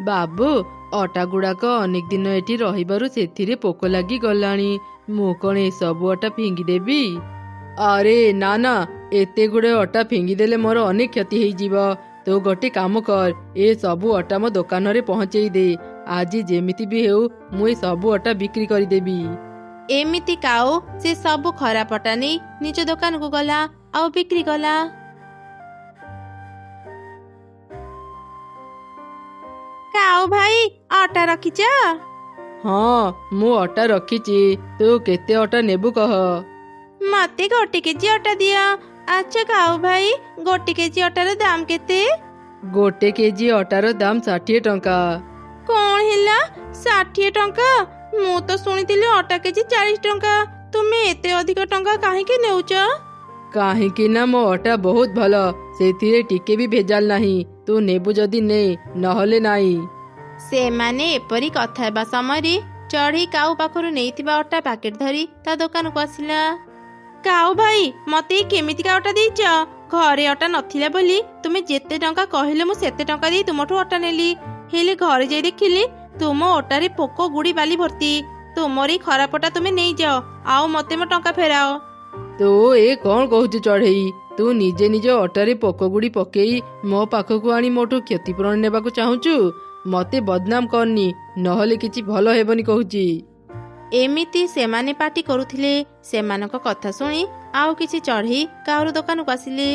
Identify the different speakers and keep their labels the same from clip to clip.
Speaker 1: ବାବୁ, ଅଟା ଗୁଡାକ ଅନେକ ଦିନ ଏଠି ରହିବାରୁ ସେଥିରେ ପୋକ ଲାଗି ଗଲାଣି। ମୁଁ କଣ ଏସବୁ ଅଟା ଫିଙ୍ଗିଦେବି? ଆରେ ନା ନା, ଏତେ ଗୁଡେ ଅଟା ଫିଙ୍ଗିଦେଲେ ମୋର ଅନେକ କ୍ଷତି ହେଇଯିବ। ତୁ ଗୋଟେ କାମ କର, ଏ ସବୁ ଅଟା ମୋ ଦୋକାନରେ ପହଞ୍ଚେଇ ଦେ। ଆଜି ଯେମିତି ବି ହେଉ ମୁଁ ଏ ସବୁ ଅଟା ବିକ୍ରି କରିଦେବି।
Speaker 2: ଏମିତି କାଉ ସେ ସବୁ ଖରାପ ଅଟା ନେଇ ନିଜ ଦୋକାନକୁ ଗଲା ଆଉ ବିକ୍ରି କଲା। କାଉ ଭାଇ, ଅଟା ରଖିଛ?
Speaker 1: ହଁ, ମୁଁ ଅଟା ରଖିଛି। ତୁ କେତେ ଅଟା ନେବୁ କହ?
Speaker 2: ମତେ 1 କେଜି ଅଟା ଦିଅ। ଆଚ୍ଛା କାଉ ଭାଇ, 1 କେଜି ଅଟାର ଦାମ କେତେ?
Speaker 1: 1 କେଜି ଅଟାର ଦାମ 60 ଟଙ୍କା।
Speaker 2: କଣ ହେଲା, 60 ଟଙ୍କା? ମୁଁ ତ ଶୁଣିଥିଲି ଅଟା କେଜି 40 ଟଙ୍କା। ତୁମେ ଏତେ ଅଧିକ ଟଙ୍କା କାହିଁକି ନେଉଛ?
Speaker 1: କାହିଁକି ନା ମୋ ଅଟା ବହୁତ ଭଲ, ସେଥିରେ ଟିକେ ବି ଭେଜାଲ ନାହିଁ। ତୁ ନେବୁ ଯଦି ନେ, ନହେଲେ ନାହିଁ।
Speaker 2: ସେମାନେ ଏପରି କଥା ହେବା ସମୟରେ ଚଢ଼େଇ କାଉ ପାଖରୁ ନେଇଥିବା ଅଟା ପ୍ୟାକେଟ ଧରି ତା ଦୋକାନକୁ ଆସିଲା। କାଉ ଭାଇ, ମତେ କେମିତିକା ଅଟା ଦେଇଛ? ଘରେ ଅଟା ନଥିଲା ବୋଲି ତୁମେ ଯେତେ ଟଙ୍କା କହିଲେ ମୁଁ ସେତେ ଟଙ୍କା ଦେଇ ତୁମଠୁ ଅଟା ନେଲି। ହେଲେ ଘରେ ଯାଇ ଦେଖିଲି ତୁମ ଅଟାରେ ପୋକ ଗୁଡ଼ି ବାଲି ଭର୍ତ୍ତି। ତୁମର ଏଇ ଖରାପ ଅଟା ତୁମେ ନେଇଯାଅ, ଆଉ ମତେ ମୋ ଟଙ୍କା ଫେରାଅ।
Speaker 1: ତୁ ଏ କଣ କହୁଛୁ ଚଢ଼େଇ? ତୁ ନିଜେ ନିଜ ଅଟାରେ ପୋକ ଗୁଡ଼ି ପକେଇ ମୋ ପାଖକୁ ଆଣି ମୋଠୁ କ୍ଷତିପୂରଣ ନେବାକୁ ଚାହୁଁଛୁ? ମତେ ବଦନାମ କରନି, ନହେଲେ କିଛି ଭଲ ହେବନି କହୁଛି।
Speaker 2: ଏମିତି ସେମାନେ ପାଟି କରୁଥିଲେ। ସେମାନଙ୍କ କଥା ଶୁଣି ଆଉ କିଛି ଚଢ଼େଇ କାଉର ଦୋକାନକୁ ଆସିଲେ।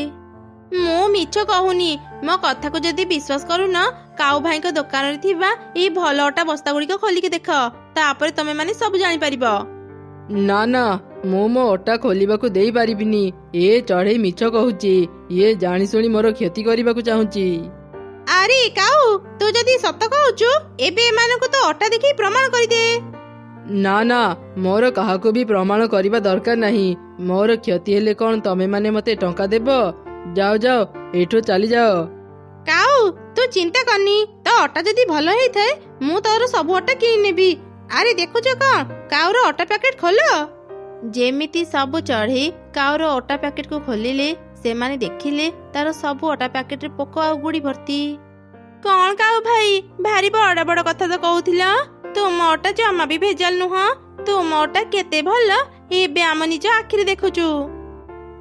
Speaker 2: ମୁଁ ମିଛ କହୁନି, ମୋ କଥାକୁ ଯଦି ବିଶ୍ୱାସ କରୁନ, କାଉ ଭାଇଙ୍କ ଦୋକାନରେ ଥିବା ଏଇ ଭଲ ଅଟା ବସ୍ତା ଗୁଡ଼ିକ ଖୋଲିକି ଦେଖ, ତାପରେ ତମେ ମାନେ ସବୁ ଜାଣିପାରିବ।
Speaker 1: ନା ନା, ମୁଁ ମୋ ଅଟା ଖୋଲିବାକୁ ଦେଇ ପାରିବିନି। ଏ ଚଢ଼େଇ ମିଛ କହୁଛି। ଇଏ ଜାଣିଶୁଣି ମୋର କ୍ଷତି କରିବାକୁ ଚାହୁଁଛି।
Speaker 2: ଆରେ କାଉ, ତୁ ଯଦି ସତ କହୁଛୁ ଏବେ ଏମାନଙ୍କୁ ତ ଅଟା ଦେଖି ପ୍ରମାଣ କରିଦେ।
Speaker 1: ନା ନା, ମୋର କାହାକୁ ବି ପ୍ରମାଣ କରିବା ଦରକାର ନାହିଁ। ମୋର କ୍ଷତି ହେଲେ କଣ ତମେ ମାନେ ମତେ ଟଙ୍କା ଦେବ? ଯାଅ ଯାଅ, ଏଠୁ ଚାଲିଯାଅ।
Speaker 2: କାଉ, ତୁ ଚିନ୍ତା କରନି, ତ ଅଟା ଯଦି ଭଲ ହେଇଥାଏ ମୁଁ ତୋର ସବୁ ଅଟା କିଣି ନେବି। ଆରେ ଦେଖୁଛ କଣ, କାଉର ଅଟା ପ୍ୟାକେଟ ଖୋଲ। ଯେମିତି ସବୁ ଚଢ଼େଇ କାଉର ଅଟା ପ୍ୟାକେଟକୁ ଖୋଲିଲେ, ସେମାନେ ଦେଖିଲେ ତାର ସବୁ ଅଟା ପ୍ୟାକେଟରେ ପୋକ ଆଉ ଗୁଡ଼ି ଭର୍ତ୍ତି। କଣ କାଉ ଭାଇ, ଭାରି ବଡ଼ ବଡ଼ କଥା ତ କହୁଥିଲ। ତୁମ ଅଟା ଜମା ବି ଭେଜାଲ ନୁହଁ। ତୁମ ଅଟା କେତେ ଭଲ ଏବେ ଆମ ନିଜ ଆଖିରେ ଦେଖୁଛୁ।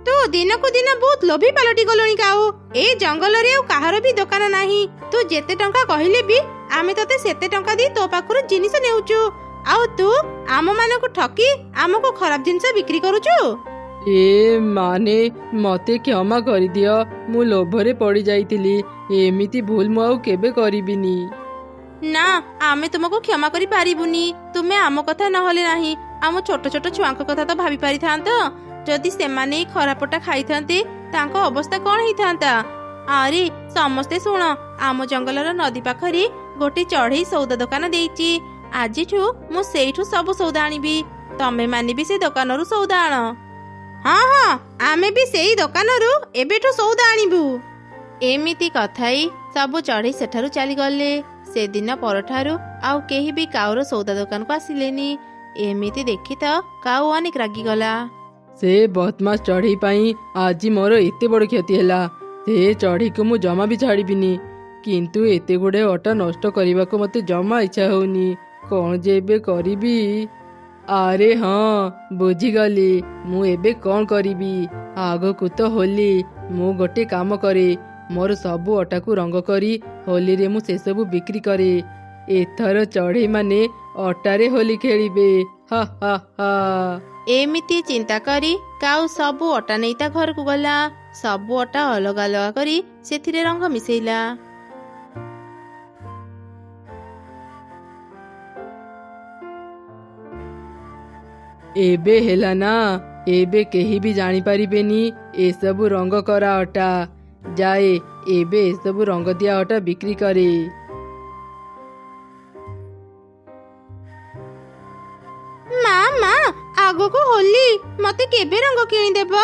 Speaker 2: ତୁ ଦିନକୁ ଦିନ ବହୁତ ଲୋଭୀ ପାଲଟି ଗଲୁଣି କାଉ। ଏ ଜଙ୍ଗଲରେ ଆଉ କାହାର ବି ଦୋକାନ ନାହିଁ। ତୁ ଯେତେ ଟଙ୍କା କହିଲେ ବି ଆମେ ତତେ ସେତେ ଟଙ୍କା ଦେଇ ତୋ ପାଖରୁ ଜିନିଷ ନେଉଛୁ, ଆଉ ତୁ ଆମ ମାନଙ୍କୁ ଠକି ଆମକୁ ଖରାପ ଜିନିଷ ବିକ୍ରି କରୁଛୁ।
Speaker 1: ଏ ମାନେ ମତେ କ୍ଷମା କରିଦିଅ, ମୁଁ ଲୋଭରେ ପଡି ଯାଇଥିଲି। ଏମିତି ଭୁଲ ମୁଁ ଆଉ କେବେ କରିବିନି।
Speaker 2: ନା, ଆମେ ତୁମକୁ କ୍ଷମା କରି ପାରିବୁନି। ତୁମେ ଆମ କଥା ନହେଲେ ନାହିଁ, ଆମ ଛୋଟ ଛୋଟ ଛୁଆଙ୍କ କଥା ତ ଭାବି ପାରିଥାନ୍ତ। ଯଦି ସେମାନେ ଏଇ ଖରାପଟା ଖାଇଥାନ୍ତେ ତାଙ୍କ ଅବସ୍ଥା କଣ ହେଇଥାନ୍ତା? ଆରେ ସମସ୍ତେ ଶୁଣ, ଆମ ଜଙ୍ଗଲର ନଦୀ ପାଖରେ ଗୋଟେ ଚଢ଼େଇ ସଉଦା ଦୋକାନ ଦେଇଛି। ଆଜିଠୁ ମୁଁ ସେଇଠୁ ସବୁ ସଉଦା ଆଣିବି। ତମେ ମାନେ ବି ସେ ଦୋକାନରୁ ସଉଦା ଆଣ। ହଁ ହଁ, ଆମେ ବି ସେଇ ଦୋକାନରୁ ଏବେଠୁ ସଉଦା ଆଣିବୁ। ଏମିତି କଥା ହେଇ ସବୁ ଚଢ଼େଇ ସେଠାରୁ ଚାଲିଗଲେ। ସେଦିନ ପରଠାରୁ ଆଉ କେହି ବି କାଉର ସଉଦା ଦୋକାନକୁ ଆସିଲେନି। ଏମିତି ଦେଖି ତ କାଉ ଅନେକ ରାଗିଗଲା।
Speaker 1: ସେ ବଦମାସ ଚଢ଼େଇ ପାଇଁ ଆଜି ମୋର ଏତେ ବଡ଼ କ୍ଷତି ହେଲା। ସେ ଚଢ଼େଇକୁ ମୁଁ ଜମା ବି ଛାଡ଼ିବିନି। କିନ୍ତୁ ଏତେ ଗୁଡ଼େ ଅଟା ନଷ୍ଟ କରିବାକୁ ମତେ ଜମା ଇଚ୍ଛା ହଉନି। କଣ ଯେ ଏବେ କରିବି? ଆରେ ହଁ, ବୁଝିଗଲି। ମୁଁ ଏବେ କଣ କରିବି? ଆଗକୁ ତ ହୋଲି। ମୁଁ ଗୋଟେ କାମ କରେ, ମୋର ସବୁ ଅଟାକୁ ରଙ୍ଗ କରି ହୋଲିରେ ମୁଁ ସେସବୁ ବିକ୍ରି କରେ। ଏଥର ଚଢ଼େଇ ମାନେ ଅଟାରେ ହୋଲି ଖେଳିବେ। ହା ହା ହା।
Speaker 2: ଏମିତି ଚିନ୍ତା କରି କାଉ ସବୁ ଅଟା ନେଇ ତା ଘରକୁ ଗଲା। ସବୁ ଅଟା ଅଲଗା ଅଲଗା କରି ସେଥିରେ ରଙ୍ଗ ମିଶେଇଲା।
Speaker 1: ଏବେ ହେଲା ନା, ଏବେ କେହି ବି ଜାଣିପାରିବେନି ଏସବୁ ରଙ୍ଗ କରା ଅଟା। ଯାଏ, ଏବେ ଏସବୁ ରଙ୍ଗ ଦିଆ ଅଟା ବିକ୍ରି କରେ।
Speaker 2: ମା ମା, ଆଗକୁ ହୋଲି, ମତେ କେବେ ରଙ୍ଗ କିଣିଦେବ?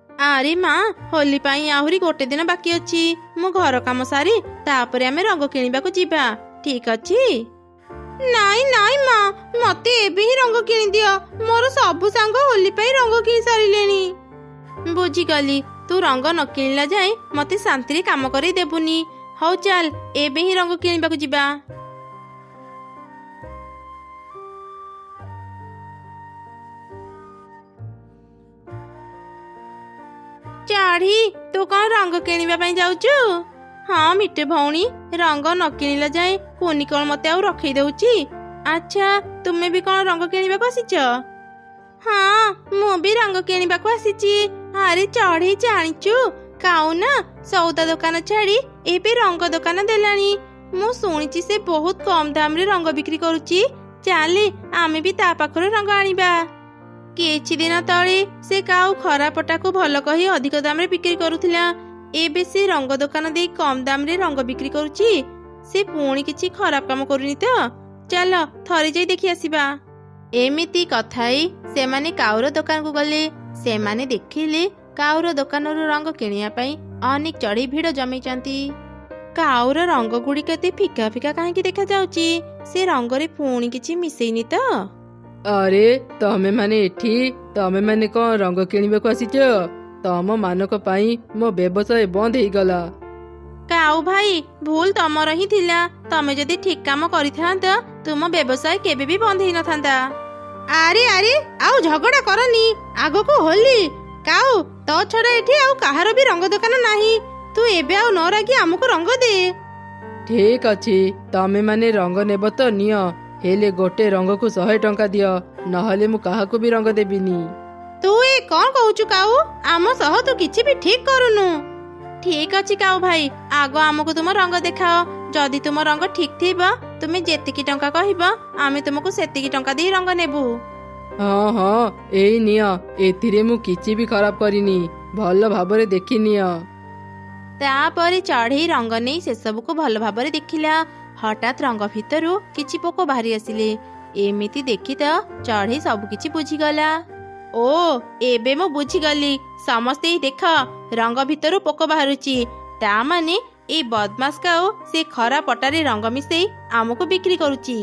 Speaker 2: ଆରେ ମା, ହୋଲି ପାଇଁ ଆହୁରି ଗୋଟେ ଦିନ ବାକି ଅଛି। ମୁଁ ଘର କାମ ସାରି ତାପରେ ଆମେ ରଙ୍ଗ କିଣିବାକୁ ଯିବା, ଠିକ ଅଛି? ନାଇଁ ନାଇଁ ମା, ମତେ ଏବେ ହିଁ ରଙ୍ଗ କିଣିଦିଅ। ମୋର ସବୁ ସାଙ୍ଗ ହୋଲି ପାଇଁ ରଙ୍ଗ କିଣି ସାରିଲେଣି। ବୁଝିଗଲି, ତୁ ରଙ୍ଗ ନ କିଣିଲା ଯାଏ ମତେ ଶାନ୍ତିରେ କାମ କରେଇ ଦେବୁନି। ହଉ ଚାଲ ଏବେ ହିଁ ରଙ୍ଗ କିଣିବାକୁ ଯିବା। ଚଢ଼ି ତୁ କଣ ରଙ୍ଗ କିଣିବା ପାଇଁ ଯାଉଛୁ? ହଁ ମିଠୁ ଭଉଣୀ, ରଙ୍ଗ ନ କିଣିଲା ଯାଏ କୁନି କଣ ମତେ ଆଉ ରଖେଇ ଦଉଛି? ଆଚ୍ଛା, ତୁମେ ବି କଣ ରଙ୍ଗ କିଣିବାକୁ ଆସିଛ? ହଁ, ମୁଁ ବି ରଙ୍ଗ କିଣିବାକୁ ଆସିଛି। ଆରେ ଚଢ଼ି ଜାଣିଛୁ, କାଉ ନା ସଉଦା ଦୋକାନ ଛାଡି ଏବେ ରଙ୍ଗ ଦୋକାନ ଦେଲାଣି। ମୁଁ ଶୁଣିଛି ସେ ବହୁତ କମ ଦାମରେ ରଙ୍ଗ ବିକ୍ରି କରୁଛି। ଚାଲେ ଆମେ ବି ତା ପାଖରୁ ରଙ୍ଗ ଆଣିବା। କିଛି ଦିନ ତଳେ ସେ କାଉ ଖରାପଟାକୁ ଭଲ କହି ଅଧିକ ଦାମରେ ବିକ୍ରି କରୁଥିଲା। ଏବେ ସେ ରଙ୍ଗ ଦୋକାନ ଦେଇ କମ ଦାମରେ ରଙ୍ଗ ବିକ୍ରି କରୁଛି। ସେ ପୁଣି କିଛି ଖରାପ କାମ କରୁନି ତ? ଚାଲ ଥରେ ଯାଇ ଦେଖି ଆସିବା। ଏମିତି କଥା ହେଇ ସେମାନେ କାଉର ଦୋକାନକୁ ଗଲେ। ସେମାନେ ଦେଖିଲେ କାଉର ଦୋକାନରୁ ରଙ୍ଗ କିଣିବା ପାଇଁ ଅନେକ ଚଢ଼େଇ ଭିଡ଼ ଜମେଇଛନ୍ତି। କାଉର ରଙ୍ଗ ଗୁଡ଼ିକ ଏତେ ଫିକା ଫିକା କାହିଁକି ଦେଖାଯାଉଛି? ସେ ରଙ୍ଗରେ ପୁଣି କିଛି ମିଶେଇନି ତ?
Speaker 1: ଆରେ ତମେ ମାନେ ଏଠି, ତମେ ମାନେ କଣ ରଙ୍ଗ କିଣିବାକୁ ଆସିଛ? ତମ ମାନଙ୍କ ପାଇଁ ମୋ ବ୍ୟବସାୟ ବନ୍ଦ ହେଇଗଲା।
Speaker 2: କାଉ ଭାଇ, ଭୁଲ ତମର ହିଁ ଥିଲା। ତମେ ଯଦି ଠିକ କାମ କରିଥାନ୍ତ ତୁମ ବ୍ୟବସାୟ କେବେ ବି ବନ୍ଦ ହେଇନଥାନ୍ତା। ଆରେ ଆରେ ଆଉ ଝଗଡା କରନି, ଆଗକୁ ହୋଲି। କାଉ, ତୋ ଛଡା ଏଠି ଆଉ କାହାର ବି ରଙ୍ଗ ଦୋକାନ ନାହିଁ। ତୁ ଏବେ ଆଉ ନ ରାଗି ଆମକୁ ରଙ୍ଗ ଦେ।
Speaker 1: ଠିକ ଅଛି, ତମେ ମାନେ ରଙ୍ଗ ନେବ ତ ନିଅ, ହେଲେ ଗୋଟେ ରଙ୍ଗକୁ 100 ଟଙ୍କା ଦିଅ, ନହେଲେ ମୁଁ କାହାକୁ ବି ରଙ୍ଗ ଦେବିନି।
Speaker 2: ତୁ ଏ କଣ କହୁଛୁ କାଉ? ଆମ ସହ ତୁ କିଛି ବି ଠିକ କରୁନୁ। ଠିକ ଅଛି କାଉ ଭାଇ, ଆଗ ଆମକୁ ତୁମ ରଙ୍ଗ ଦେଖାଅ। ଯଦି ତୁମ ରଙ୍ଗ ଠିକ ଥିବ, ତୁମେ ଯେତିକି ଟଙ୍କା କହିବ ଆମେ ତୁମକୁ ସେତିକି ଟଙ୍କା ଦେଇ ରଙ୍ଗ ନେବୁ।
Speaker 1: ହଁ ହଁ, ଏଇ ନିଅ, ଏଥିରେ ମୁଁ କିଛି ବି ଖରାପ କରିନି, ଭଲ ଭାବରେ ଦେଖି ନିଅ।
Speaker 2: ତାପରେ ଚଢ଼େଇ ରଙ୍ଗ ନେଇ ସେସବୁକୁ ଭଲ ଭାବରେ ଦେଖିଲା। ହଠାତ୍ ରଙ୍ଗ ଭିତରୁ କିଛି ପୋକ ବାହାରି ଆସିଲେ। ଏମିତି ଦେଖି ତ ଚଢ଼େଇ ସବୁ କିଛି ବୁଝିଗଲା। ଓ, ଏବେ ମୁଁ ବୁଝିଗଲି। ସମସ୍ତେ ଦେଖ, ରଙ୍ଗ ଭିତରୁ ପୋକ ବାହାରୁଛି। ତା ମାନେ ଏଇ ବଦମାସ କାଉ ସେ ଖରା ପଟାରେ ରଙ୍ଗ ମିଶେଇ ଆମକୁ ବିକ୍ରି କରୁଛି।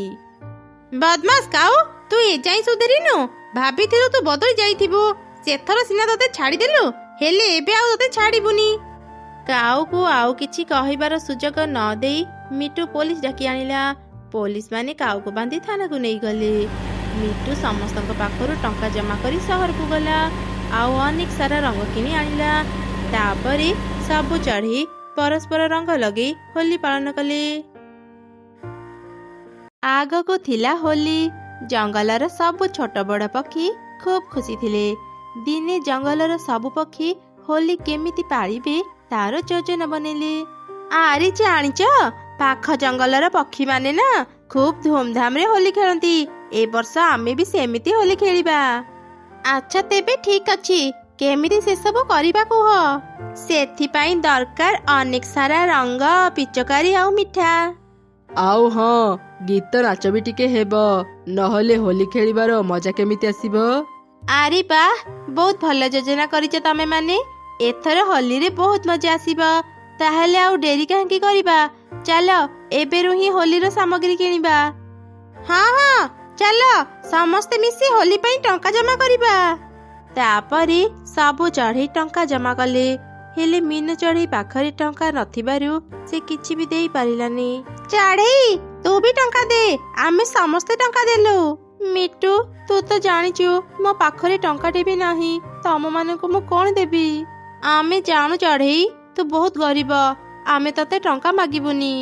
Speaker 2: ବଦମାସ କାଉ, ତୁ ଏଯାଏଁ ସୁଧୁରିନୁ? ଭାବିଥିଲୁ ତୁ ବଦଳି ଯାଇଥିବୁ। ସେଥର ସିନା ତତେ ଛାଡ଼ିଦେଲୁ, ହେଲେ ଏବେ ଆଉ ତତେ ଛାଡ଼ିବୁନି। କାଉକୁ ଆଉ କିଛି କହିବାର ସୁଯୋଗ ନ ଦେଇ ମିଟୁ ପୋଲିସ ଡାକି ଆଣିଲା। ପୋଲିସ ମାନେ କାଉକୁ ବାନ୍ଧି ଥାନାକୁ ନେଇଗଲେ। ମିଟୁ ସମସ୍ତଙ୍କ ପାଖରୁ ଟଙ୍କା ଜମା କରି ସହରକୁ ଗଲା, ଆଉ ଅନେକ ସାରା ରଙ୍ଗ କିଣି ଆଣିଲା। ତାପରେ ସବୁ ଚଢ଼େଇ ପରସ୍ପର ରଙ୍ଗ ଲଗେଇ ହୋଲି ପାଳନ କଲେ। ଆଗକୁ ଥିଲା ହୋଲି। ଜଙ୍ଗଲର ସବୁ ଛୋଟ ବଡ଼ ପକ୍ଷୀ ଖୁବ୍ ଖୁସି ଥିଲେ। ଦିନେ ଜଙ୍ଗଲର ସବୁ ପକ୍ଷୀ ହୋଲି କେମିତି ପାଳିବେ ତାର ଯୋଜନା ବନେଇଲେ। ଆରେ ଜାଣିଛ, ପାଖ ଜଙ୍ଗଲର ପକ୍ଷୀ ମାନେ ନା ଖୁବ୍ ଧୁମଧାମରେ ହୋଲି ଖେଳନ୍ତି। ଏ ବର୍ଷ ଆମେ ବି ସେମିତି ହୋଲି ଖେଳିବା। ଆଚ୍ଛା ତେବେ ଠିକ ଅଛି, କେମିତି ସେସବୁ କରିବା କୁହ? ସେଥିପାଇଁ ଦରକାର ଅନେକ ସାରା ରଙ୍ଗ, ପିଚକାରୀ ଆଉ ମିଠା।
Speaker 1: ଆଉ ହଁ, ଗୀତ ନାଚ ବି ଟିକେ ହେବ, ନହେଲେ ହୋଲି ଖେଳିବାର ମଜା କେମିତି ଆସିବ?
Speaker 2: ଆରେ ବାଃ, ବହୁତ ଭଲ ଯୋଜନା କରିଛ ତମେ ମାନେ। ଏଥର ହୋଲିରେ ବହୁତ ମଜା ଆସିବ। ତାହେଲେ ଆଉ ଡେରି କାହିଁକି କରିବା? ଚାଲ ଏବେରୁ ହିଁ ହୋଲିର ସାମଗ୍ରୀ କିଣିବା। ହଁ ହଁ, ଚାଲ ସମସ୍ତେ ମିଶି ହୋଲି ପାଇଁ ଟଙ୍କା ଜମା କରିବା। ତାପରେ ସବୁ ଚଢ଼େଇ ଟଙ୍କା ଜମା କଲେ। ହେଲେ ମିନୁ ଚଢ଼େଇ ପାଖରେ ଟଙ୍କା ନଥିବାରୁ ସେ କିଛି ବି ଦେଇ ପାରିଲାନି। ଚଢ଼େଇ, ତୁ ବି ଟଙ୍କା ଦେ, ଆମେ ସମସ୍ତେ ଟଙ୍କା ଦେଲୁ। ମିଟୁ, ତୁ ତ ଜାଣିଛୁ ମୋ ପାଖରେ ଟଙ୍କାଟେ ବି ନାହିଁ। ତମ ମାନଙ୍କୁ ମୁଁ କଣ ଦେବି? ଆମେ ଜାଣୁ ଚଢ଼େଇ, ତୁ ବହୁତ ଗରିବ, ଆମେ ତତେ ଟଙ୍କା ମାଗିବୁନି।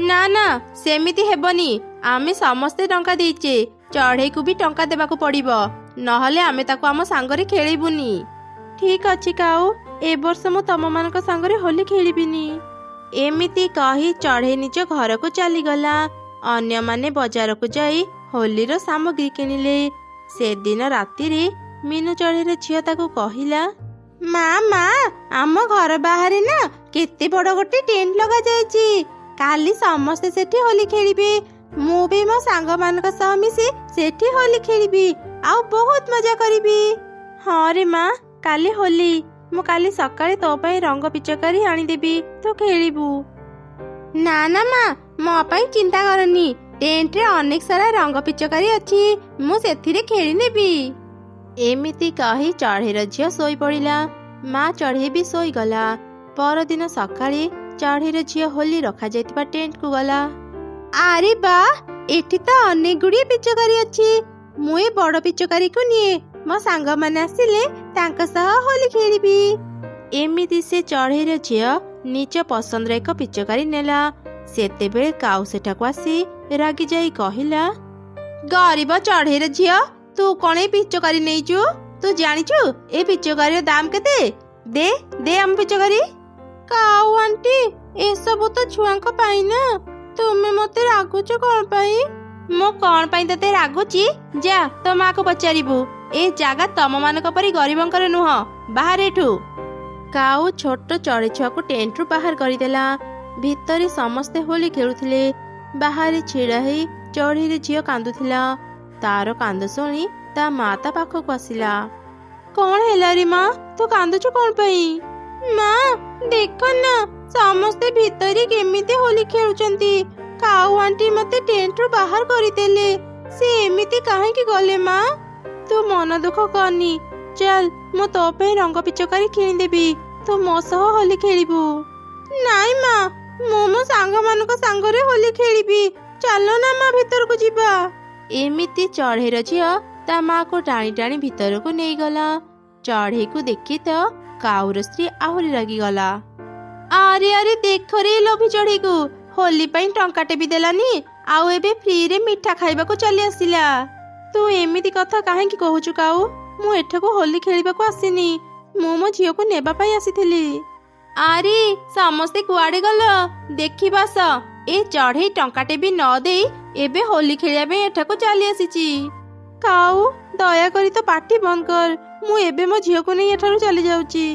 Speaker 2: ନା ନା, ସେମିତି ହେବନି। ଆମେ ସମସ୍ତେ ଟଙ୍କା ଦେଇଛେ, ଚଢ଼େଇକୁ ବି ଟଙ୍କା ଦେବାକୁ ପଡ଼ିବ, ନହେଲେ ଆମେ ତାକୁ ଆମ ସାଙ୍ଗରେ ଖେଳିବୁନି। ଠିକ ଅଛି କାଉ, ଏ ବର୍ଷ ମୁଁ ତମମାନଙ୍କ ସାଙ୍ଗରେ ହୋଲି ଖେଳିବିନି। ଏମିତି କହି ଚଢ଼େଇ ନିଜ ଘରକୁ ଚାଲିଗଲା। ଅନ୍ୟମାନେ ବଜାରକୁ ଯାଇ ହୋଲିର ସାମଗ୍ରୀ କିଣିଲେ। ସେଦିନ ରାତିରେ ମିନୁ ଚଢ଼େଇର ଝିଅ ତାକୁ କହିଲା, ମା, ଆମ ଘର ବାହାରେ ନା କେତେ ବଡ଼ ଗୋଟେ ଟେଣ୍ଟ ଲଗାଯାଇଛି। କାଲି ସମସ୍ତେ ସେଠି ହୋଲି ଖେଳିବେ। ମୁଁ ବି ମୋ ସାଙ୍ଗମାନଙ୍କ ସହ ମିଶି ସେଠି ହୋଲି ଖେଳିବି, ଆଉ ବହୁତ ମଜା କରିବି। ହଁ ରେ ମା, କାଲି ହୋଲି। ମୁଁ କାଲି ସକାଳେ ତୋ ପାଇଁ ରଙ୍ଗ ପିଚକାରୀ ଆଣିଦେବି, ତୁ ଖେଳିବୁ। ନା ନା ମା, ମୋ ପାଇଁ ଚିନ୍ତା କରନି। ଟେଣ୍ଟରେ ଅନେକ ସାରା ରଙ୍ଗ ପିଚକାରୀ ଅଛି, ମୁଁ ସେଥିରେ ଖେଳି ନେବି। ଏମିତି କହି ଚଢ଼େଇର ଝିଅ ଶୋଇପଡ଼ିଲା। ମା ଚଢ଼େଇ ବି ଶୋଇଗଲା। ପରଦିନ ସକାଳେ ଚଢ଼େଇର ଝିଅ ହୋଲି ରଖାଯାଇଥିବା ଟେଣ୍ଟକୁ ଗଲା। ଆରେ ବା, ଏଠି ତ ଅନେକ ଗୁଡ଼ିଏ ପିଚକାରୀ ଅଛି। ମୁଁ ଏ ବଡ଼ ପିଚକାରୀକୁ ନିଏ। ମୋ ସାଙ୍ଗମାନେ ଆସିଲେ ତାଙ୍କ ସହ ହୋଲି ଖେଳିବି। ଏମିତି ସେ ଚଢ଼େଇର ଝିଅ ନିଜ ପସନ୍ଦର ଏକ ପିଚକାରୀ ନେଲା। ସେତେବେଳେ କାଉ ସେଠାକୁ ଆସି ରାଗି ଯାଇ କହିଲା, ଗରିବ ଚଢ଼େଇର ଝିଅ, ତୁ କଣ ଏ ପିଚକାରୀ ନେଇଛୁ? ତୁ ଜାଣିଛୁ ଏ ପିଚକାରୀର ଦାମ କେତେ? ଦେ ଦେ ଆମ ପିଚକାରୀ। କାଉ ଆଣ୍ଟି, ଏସବୁ ତ ଛୁଆଙ୍କ ପାଇଁ ନା। ତୁମେ ମତେ ରାଗୁଛ କଣ ପାଇଁ? ମୁଁ କଣ ପାଇଁ ତତେ ରାଗୁଛି? ଯା ତୋ ମାକୁ ପଚାରିବୁ। ଏ ଜାଗା ତମମାନଙ୍କ ପରି ଗରିବଙ୍କର ନୁହଁ। ବାହାର ଏଠୁ। କାଉ ଛୋଟ ଚଢ଼େଇ ଛୁଆକୁ ଟେଣ୍ଟରୁ ବାହାର କରିଦେଲା। ଭିତରେ ସମସ୍ତେ ହୋଲି ଖେଳୁଥିଲେ। ବାହାରେ ଛିଡ଼ା ହେଇ ଚଢ଼େଇର ଝିଅ କାନ୍ଦୁଥିଲା। ତାର କାନ୍ଦ ଶୁଣି ତା ମା ତା ପାଖକୁ ଆସିଲା। କଣ ହେଲା ରେ ମା, ତୁ କାନ୍ଦୁଛୁ କଣ ପାଇଁ? ମା, ଦେଖ ନା, ସମସ୍ତେ ଭିତରେ କେମିତି ହୋଲି ଖେଳୁଛନ୍ତି। କାଉ ଆଣ୍ଟି ମତେ ଟେଣ୍ଟରୁ ବାହାର କରିଦେଲେ। ସେ ଏମିତି କାହିଁକି ଗଲେ ମା? ତୁ ମନ ଦୁଃଖ କରନି। ଚାଲ, ମୁଁ ତୋ ପାଇଁ ରଙ୍ଗ ପିଚକାରୀ କିଣିଦେବି। ତୁ ମୋ ସହ ହୋଲି ଖେଳିବୁ। ନାଇଁ ମା, ମୁଁ ମୋ ସାଙ୍ଗମାନଙ୍କ ସାଙ୍ଗରେ ହୋଲି ଖେଳିବି। ଚାଲ ନା ମା, ଭିତରକୁ ଯିବା। ଏମିତି ଚଢ଼େଇର ଝିଅ ତା ମାକୁ ଟାଣି ଟାଣି ଭିତରକୁ ନେଇଗଲା। ଚଢ଼େଇକୁ ଦେଖି ତ କାଉର ସ୍ତ୍ରୀ ଆହୁରି ରାଗିଗଲା। ଆରେ ଆରେ, ଦେଖ ରେ ଲୋଭି ଚଢ଼େଇକୁ, ହୋଲି ପାଇଁ ଟଙ୍କାଟେ ବି ଦେଲାନି, ଆଉ ଏବେ ଫ୍ରିରେ ମିଠା ଖାଇବାକୁ ଚାଲି ଆସିଲା। ତୁ ଏମିତି କଥା କାହିଁକି କହୁଛୁ କାଉ? ମୁଁ ଏଠାକୁ ହୋଲି ଖେଳିବାକୁ ଆସିନି। ମୁଁ ମୋ ଝିଅକୁ ନେବା ପାଇଁ ଆସିଥିଲି। ଆରେ ସମସ୍ତେ କୁଆଡେ ଗଲ? ଦେଖିବା ଆସ, ଏ ଚଢ଼େଇ ଟଙ୍କାଟେ ବି ନ ଦେଇ ଏବେ ହୋଲି ଖେଳିବା ପାଇଁ ଏଠାକୁ ଚାଲି ଆସିଛି। କାଉ, ଦୟାକରି ତ ପାଟି ବନ୍ଦ କର। ମୁଁ ଏବେ ମୋ ଝିଅକୁ ନେଇ ଏଠାରୁ ଚାଲି ଯାଉଛି।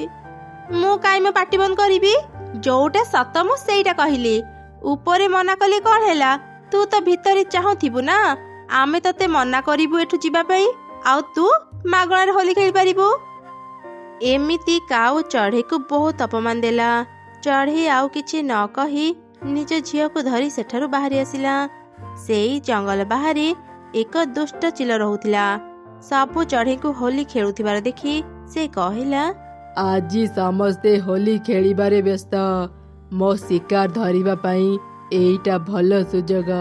Speaker 2: ମୁଁ କାଇଁ ମୋ ପାଟି ବନ୍ଦ କରିବି? ଯୋଉଟା ସତ ମୁଁ ସେଇଟା କହିଲି। ଉପରେ ମନା କଲେ କଣ ହେଲା? ତୁ ତ ଭିତରେ ଚାହୁଁଥିବୁ ନା ଆମେ ତତେ ମନା କରିବୁ ଏଠୁ ଯିବା ପାଇଁ, ଆଉ ତୁ ମାଗଣାରେ ହୋଲି ଖେଳି ପାରିବୁ। ଏମିତି କାଉ ଚଢ଼େଇକୁ ବହୁତ ଅପମାନ ଦେଲା। ଚଢ଼େଇ ଆଉ କିଛି ନ କହି ନିଜ ଝିଅକୁ ଧରି ସେଠାରୁ ବାହାରି ଆସିଲା। ସେଇ ଜଙ୍ଗଲ ବାହାରେ ଏକ ଦୁଷ୍ଟ ଚିଲ ରହୁଥିଲା। ସବୁ ଚଢ଼େଇକୁ ହୋଲି ଖେଳୁଥିବାର ଦେଖି ସେ କହିଲା,
Speaker 1: ଆଜି ସମସ୍ତେ ହୋଲି ଖେଳିବାରେ ବ୍ୟସ୍ତ। ମୋ ଶିକାର ଧରିବା ପାଇଁ ଏଇଟା ଭଲ ସୁଯୋଗ।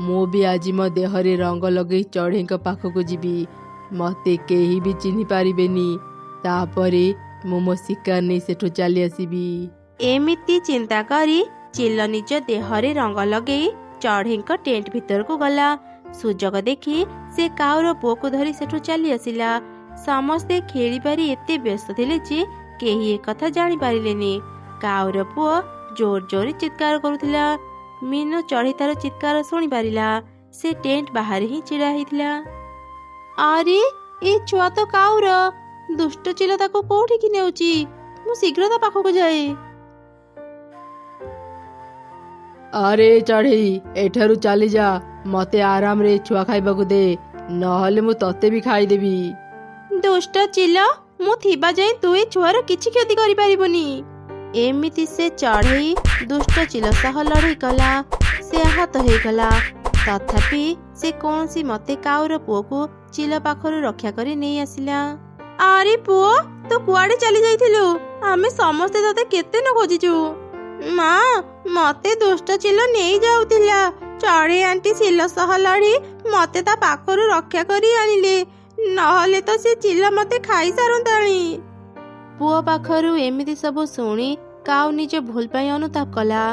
Speaker 1: ମୁଁ ବି ଆଜି ମୋ ଦେହରେ ରଙ୍ଗ ଲଗେଇ ଚଢ଼େଇଙ୍କ ପାଖକୁ ଯିବି। ମତେ କେହି ବି ଚିହ୍ନି ପାରିବେନି। ତାପରେ ମୁଁ ମୋ ଶିକାର ନେଇ ସେଠୁ ଚାଲି ଆସିବି।
Speaker 2: ଏମିତି ଚିନ୍ତା କରି ଚିଲ ନିଜ ଦେହରେ ରଙ୍ଗ ଲଗେଇ ଚଢ଼େଇଙ୍କ ଟେଣ୍ଟ ଭିତରକୁ ଗଲା। ସୁଯୋଗ ଦେଖି ସେ କାଉର ପୁଅକୁ ଧରି ସେଠୁ ଚାଲି ଆସିଲା। ସମସ୍ତେ ଖେଳିବାରେ ଏତେ ବ୍ୟସ୍ତ ଥିଲେ ଯେ କେହି ଏକଥା ଜାଣିପାରିଲେନି। କାଉର ପୁଅ ଜୋର ଜୋରେ ଚିତ୍କାର କରୁଥିଲା। ମିନୁ ଚଢ଼େଇ ତାର ଚିତ୍କାର ଶୁଣି ପାରିଲା। ସେ ଟେଣ୍ଟ ବାହାରେ ହିଁ ଛିଡ଼ା ହେଇଥିଲା। ଆରେ, ଏ ଛୁଆ ତ କାଉର। ଦୁଷ୍ଟ ଚିଲ ତାକୁ କୋଉଠିକି ନେଉଛି? ମୁଁ ଶୀଘ୍ର ତା ପାଖକୁ ଯାଏ।
Speaker 1: ଆରେ ଚଢ଼େଇ, ଏଠାରୁ ଚାଲିଯା। ମତେ ଆରାମରେ ଛୁଆ ଖାଇବାକୁ ଦେ, ନହେଲେ ମୁଁ ତତେ ବି ଖାଇଦେବି।
Speaker 2: ଦୁଷ୍ଟ ଚିଲ, ମୁଁ ଥିବା ଯାଏ ତୁ ଏ ଛୁଆର କିଛି କ୍ଷତି କରିପାରିବୁନି। ଏମିତି ସେ ଚଢ଼େଇ ଦୁଷ୍ଟ ଚିଲ ସହ ଲଢ଼େଇ କଲା। ସେ ଆହତ ହେଇଗଲା। ତଥାପି ସେ କୌଣସି ମତେ କାଉର ପୁଅକୁ ଚିଲ ପାଖରୁ ରକ୍ଷା କରି ନେଇ ଆସିଲା। ଆରେ ପୁଅ, ତୁ କୁଆଡେ ଚାଲି ଯାଇଥିଲୁ? ଆମେ ସମସ୍ତେ ତତେ କେତେ ନ ଖୋଜିଛୁ। ମା, ମତେ ଦୁଷ୍ଟ ଚିଲ ନେଇ ଯାଉଥିଲା। ଚଢ଼େଇ ଆଣ୍ଟି ଚିଲ ସହ ଲଢ଼ି ମତେ ତା ପାଖରୁ ରକ୍ଷା କରି ଆଣିଲେ, ନହେଲେ ତ ସେ ଚିଲ ମତେ ଖାଇସାରନ୍ତାଣି। ପୁଅ ପାଖରୁ ଏମିତି ସବୁ ଶୁଣି କାଉ ନିଜ ଭୁଲ ପାଇଁ ଅନୁତାପ କଲା।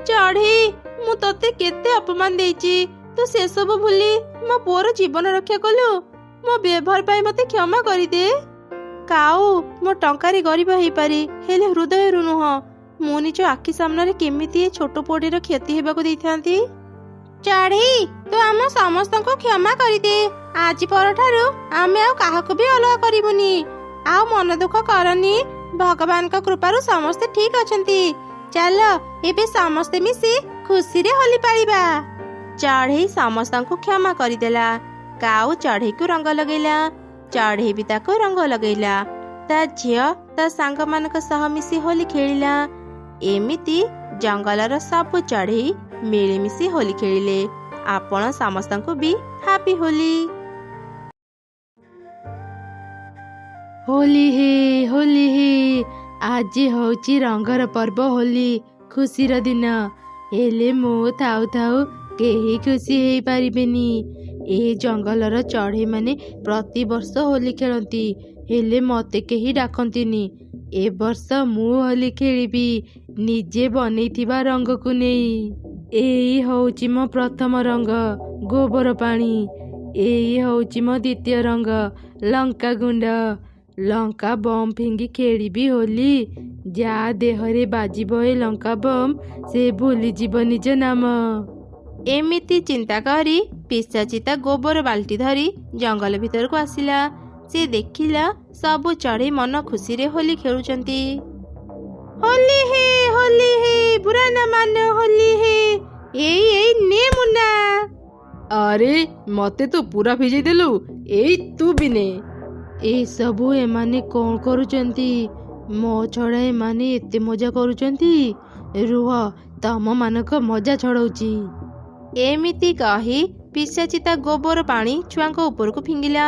Speaker 2: ଚଢ଼େଇ, ମୁଁ ତତେ କେତେ ଅପମାନ ଦେଇଛି। ତୁ ସେସବୁ ଭୁଲି ମୋ ପୁଅର ଜୀବନ ରକ୍ଷା କଲୁ। ମୋ ବ୍ୟବହାର ପାଇଁ ମତେ କ୍ଷମା କରିଦେ। କାଉ, ମୋ ଟଙ୍କାରେ ଗରିବ ହେଇପାରେ, ହେଲେ ହୃଦୟରୁ ନୁହଁ। ମୁଁ ନିଜ ଆଖି ସାମ୍ନାରେ କେମିତି ଏ ଛୋଟ ପୁଅଟିର କ୍ଷତି ହେବାକୁ ଦେଇଥାନ୍ତି? ଚଢ଼େଇ, ତୁ ଆମ ସମସ୍ତଙ୍କୁ କ୍ଷମା କରିଦେ। ଆଜି ପରଠାରୁ ଆମେ ଆଉ କାହାକୁ ବି ଅଲଗା କରିବୁନି। ଆଉ ମନ ଦୁଃଖ କରନି। ଭଗବାନଙ୍କ କୃପାରୁ ସମସ୍ତେ ଠିକ ଅଛନ୍ତି। ଚାଲ, ଏବେ ସମସ୍ତେ ମିଶି ଖୁସିରେ ହୋଲି ପାଳିବା। ଚଢ଼େଇ ସମସ୍ତଙ୍କୁ କ୍ଷମା କରିଦେଲା। କାଉ ଚଢ଼େଇକୁ ରଙ୍ଗ ଲଗେଇଲା। ଚଢ଼େଇ ବି ତାକୁ ରଙ୍ଗ ଲଗେଇଲା। ତା ଝିଅ ତା ସାଙ୍ଗମାନଙ୍କ ସହ ମିଶି ହୋଲି ଖେଳିଲା। ଏମିତି ଜଙ୍ଗଲର ସବୁ ଚଢ଼େଇ ମିଳିମିଶି ହୋଲି ଖେଳିଲେ। ଆପଣ ସମସ୍ତଙ୍କୁ ବି ହାପି ହୋଲି। ହୋଲି ହେ, ହୋଲି ହେ, ଆଜି ହଉଛି ରଙ୍ଗର ପର୍ବ ହୋଲି। ଖୁସିର ଦିନ। ହେଲେ ମୁଁ ଥାଉ ଥାଉ କେହି ଖୁସି ହେଇପାରିବେନି। ଏ ଜଙ୍ଗଲର ଚଢ଼େଇମାନେ ପ୍ରତିବର୍ଷ ହୋଲି ଖେଳନ୍ତି, ହେଲେ ମୋତେ କେହି ଡାକନ୍ତିନି। ଏ ବର୍ଷ ମୁଁ ହୋଲି ଖେଳିବି ନିଜେ ବନେଇଥିବା ରଙ୍ଗକୁ ନେଇ। ଏଇ ହଉଛି ମୋ ପ୍ରଥମ ରଙ୍ଗ ଗୋବର ପାଣି। ଏଇ ହଉଛି ମୋ ଦ୍ୱିତୀୟ ରଙ୍ଗ ଲଙ୍କା ଗୁଣ୍ଡ। ଲଙ୍କା ବମ୍ ଫିଙ୍ଗି ଖେଳିବି ହୋଲି। ଯାହା ଦେହରେ ବାଜିବ ଏ ଲଙ୍କା ବମ୍ ସେ ଭୁଲିଯିବ ନିଜ ନାମ। ଏମିତି ଚିନ୍ତା କରି ପିଶାଚି ତା ଗୋବର ବାଲ୍ଟି ଧରି ଜଙ୍ଗଲ ଭିତରକୁ ଆସିଲା। ସେ ଦେଖିଲା ସବୁ ଚଢ଼େଇ ମନ ଖୁସିରେ ହୋଲି ଖେଳୁଛନ୍ତି। ହୋଲି ହେ ବୁରା ନା ମାନ ହୋଲି ହେ। ଏଇ ନେ ମୁନା।
Speaker 1: ଆରେ ମତେ ତ ପୁରା ଭିଜେଇ ଦେଲୁ, ଏଇ ତୁ ବି ନେ।
Speaker 2: ଏସବୁ ଏମାନେ କ'ଣ କରୁଛନ୍ତି? ମୋ ଛଡ଼ା ଏମାନେ ଏତେ ମଜା କରୁଛନ୍ତି। ରୁହ, ତମମାନଙ୍କ ମଜା ଛଡ଼ଉଛି। ଏମିତି କହି ପିଶାଚି ତା ଗୋବର ପାଣି ଛୁଆଙ୍କ ଉପରକୁ ଫିଙ୍ଗିଲା।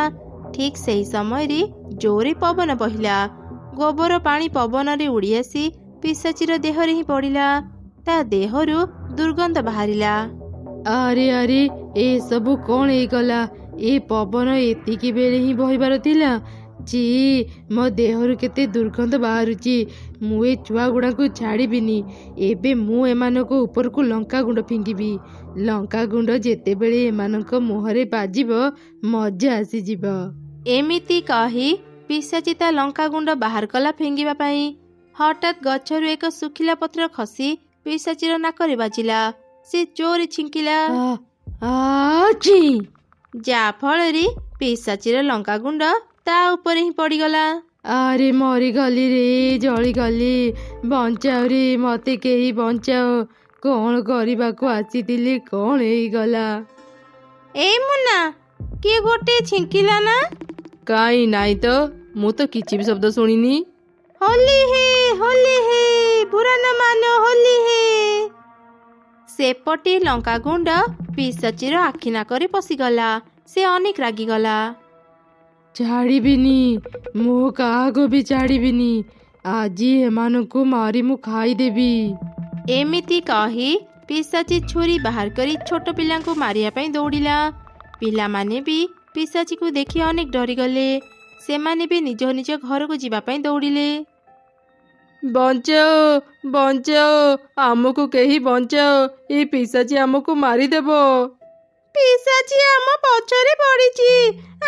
Speaker 2: ଠିକ୍ ସେହି ସମୟରେ ଜୋରେ ପବନ ବହିଲା। ଗୋବର ପାଣି ପବନରେ ଉଡ଼ି ଆସି ପିଶାଚିର ଦେହରେ ହିଁ ପଡ଼ିଲା। ତା ଦେହରୁ ଦୁର୍ଗନ୍ଧ ବାହାରିଲା। ଆରେ ଆରେ ଏସବୁ କ'ଣ ହେଇଗଲା? ଏ ପବନ ଏତିକି ବେଳେ ହିଁ ବହିବାର ଥିଲା। ଛି, ମୋ ଦେହରୁ କେତେ ଦୁର୍ଗନ୍ଧ ବାହାରୁଛି। ମୁଁ ଏ ଛୁଆ ଗୁଡ଼ାଙ୍କୁ ଛାଡ଼ିବିନି। ଏବେ ମୁଁ ଏମାନଙ୍କ ଉପରକୁ ଲଙ୍କା ଗୁଣ୍ଡ ଫିଙ୍ଗିବି। ଲଙ୍କା ଗୁଣ୍ଡ ଯେତେବେଳେ ଏମାନଙ୍କ ମୁହଁରେ ବାଜିବ ମଜା ଆସିଯିବ। ଏମିତି କହି ପିଶାଚି ତା ଲଙ୍କା ଗୁଣ୍ଡ ବାହାର କଲା ଫିଙ୍ଗିବା ପାଇଁ। ହଠାତ୍ ଗଛରୁ ଏକ ଶୁଖିଲା ପତ୍ର ଖସି ପିଶାଚିର ନାକରେ ବାଜିଲା। ସେ ଜୋରେ ଛିଙ୍କିଲା। ଯାହା ଫଳରେ ପିଶାଚିର ଲଙ୍କା ଗୁଣ୍ଡ ତା ଉପରେ ହିଁ ପଡ଼ିଗଲା। ଆରେ ମରିଗଲି ରେ, ଜଳିଗଲି। ବଞ୍ଚାଅ ରେ, ମତେ କେହି ବଞ୍ଚାଅ। କ'ଣ କରିବାକୁ ଆସିଥିଲି, କ'ଣ ହେଇଗଲା? ଏଇ ମୁନା, କିଏ ଗୋଟେ ଛିଙ୍କିଲା ନା?
Speaker 1: କାଇଁ ନାଇଁ ତ, ମୁଁ ତ କିଛି ବି ଶବ୍ଦ ଶୁଣିନି।
Speaker 2: ହୋଲି ହେ ବୁରା ନା ମାନ ହୋଲି ହେ। ସେପଟେ ଲଙ୍କା ଗୁଣ୍ଡ ପିଶାଚିର ଆଖି ନାକରେ ପଶିଗଲା। ସେ ଅନେକ ରାଗିଗଲା। ଛାଡ଼ିବିନି, ମୁଁ କାହାକୁ ବି ଛାଡ଼ିବିନି। ଆଜି ଏମାନଙ୍କୁ ମାରି ମୁଁ ଖାଇଦେବି। ଏମିତି କହି ପିଶାଚି ଛୁରୀ ବାହାର କରି ଛୋଟ ପିଲାଙ୍କୁ ମାରିବା ପାଇଁ ଦୌଡ଼ିଲା। ପିଲାମାନେ ବି ପିଶାଚିକୁ ଦେଖି ଅନେକ ଡରିଗଲେ। ସେମାନେ ବି ନିଜ ନିଜ ଘରକୁ ଯିବା ପାଇଁ ଦୌଡ଼ିଲେ।
Speaker 1: ବଞ୍ଚାଅ ବଞ୍ଚାଅ, ଆମକୁ କେହି ବଞ୍ଚାଅ, ଏଇ ପିଶାଚି ଆମକୁ ମାରିଦେବ।
Speaker 2: ପିଶାଚି ଆମ ପଛରେ ପଡ଼ିଛି,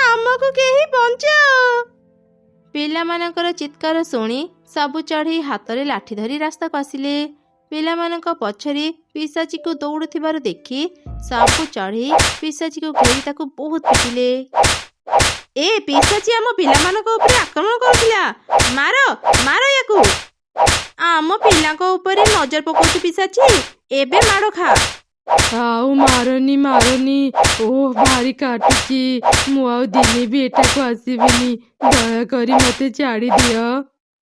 Speaker 2: ଆମକୁ କେହି ବଞ୍ଚାଅ। ପିଲାମାନଙ୍କର ଚିତ୍କାର ଶୁଣି ସବୁ ଚଢ଼େଇ ହାତରେ ଲାଠି ଧରି ରାସ୍ତାକୁ ଆସିଲେ। ପିଲାମାନଙ୍କ ପଛରେ ପିଶାଚିକୁ ଦୌଡ଼ୁଥିବାର ଦେଖି ସବୁ ଚଢ଼େଇ ପିଶାଚିକୁ ଘେରି ତାକୁ ବହୁତ ପିଟିଲେ। ଏ ପିଶାଚି ଆମ ପିଲାମାନଙ୍କ ଉପରେ ଆକ୍ରମଣ କରୁଥିଲା। ମାର ମାର ୟାକୁ। ଆମ ପିଲାଙ୍କ ଉପରେ ନଜର ପକାଉଛୁ ପିଶାଚି, ଏବେ ମାଡ଼ ଖା।
Speaker 1: ଆଉ ମାରନି ମାରନି, ଓଃ ଭାରି କାଟୁଛି। ମୁଁ ଆଉ ଦିନେ ବି ଏଠାକୁ ଆସିବିନି। ଦୟାକରି ମତେ ଛାଡ଼ି ଦିଅ।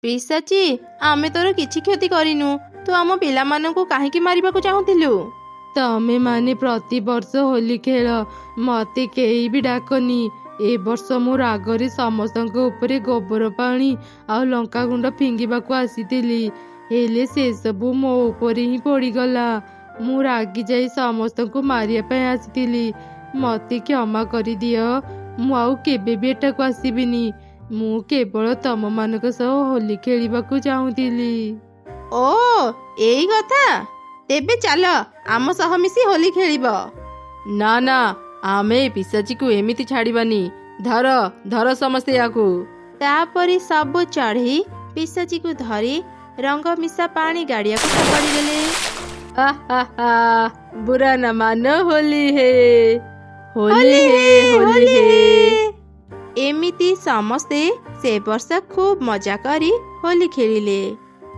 Speaker 2: ପିଶାଚି, ଆମେ ତୋର କିଛି କ୍ଷତି କରିନୁ। ତୁ ଆମ ପିଲାମାନଙ୍କୁ କାହିଁକି ମାରିବାକୁ ଚାହୁଁଥିଲୁ?
Speaker 1: ତମେ ମାନେ ପ୍ରତିବର୍ଷ ହୋଲି ଖେଳ, ମତେ କେହି ବି ଡାକନି। ଏ ବର୍ଷ ମୁଁ ରାଗରେ ସମସ୍ତଙ୍କ ଉପରେ ଗୋବର ପାଣି ଆଉ ଲଙ୍କା ଗୁଣ୍ଡ ଫିଙ୍ଗିବାକୁ ଆସିଥିଲି, ହେଲେ ସେସବୁ ମୋ ଉପରେ ହିଁ ପଡ଼ିଗଲା। ମୁଁ ରାଗି ଯାଇ ସମସ୍ତଙ୍କୁ ମାରିବା ପାଇଁ ଆସିଥିଲି। ମତେ କ୍ଷମା କରିଦିଅ। ମୁଁ ଆଉ କେବେ ବି ଏଠାକୁ ଆସିବିନି। ମୁଁ କେବଳ ତମମାନଙ୍କ ସହ ହୋଲି ଖେଳିବାକୁ ଚାହୁଁଥିଲି।
Speaker 2: ଓ ଏଇ କଥା, ତେବେ ଚାଲ ଆମ ସହ ମିଶି ହୋଲି ଖେଳିବ।
Speaker 1: ନା ନା, ଆମେ ପିଶାଚିକୁ ଏମିତି ଛାଡ଼ିବାନି। ଧର ଧର ସମସ୍ତେ ୟାକୁ।
Speaker 2: ତାପରେ ସବୁ ଚଢ଼େଇ ପିଶାଚିକୁ ଧରି ରଙ୍ଗ ମିଶା ପାଣି ଗାଡ଼ିଆକୁ ଫୋପାଡ଼ି ଦେଲେ।
Speaker 1: ହା ହା ହା, ବୁରା ନା ମାନ ହୋଲି ହେ। ହୋଲି ହେ ହୋଲି ହେ।
Speaker 2: ଏମିତି ସମସ୍ତେ ସେ ବର୍ଷ ଖୁବ୍ ମଜା କରି ହୋଲି ଖେଳିଲେ।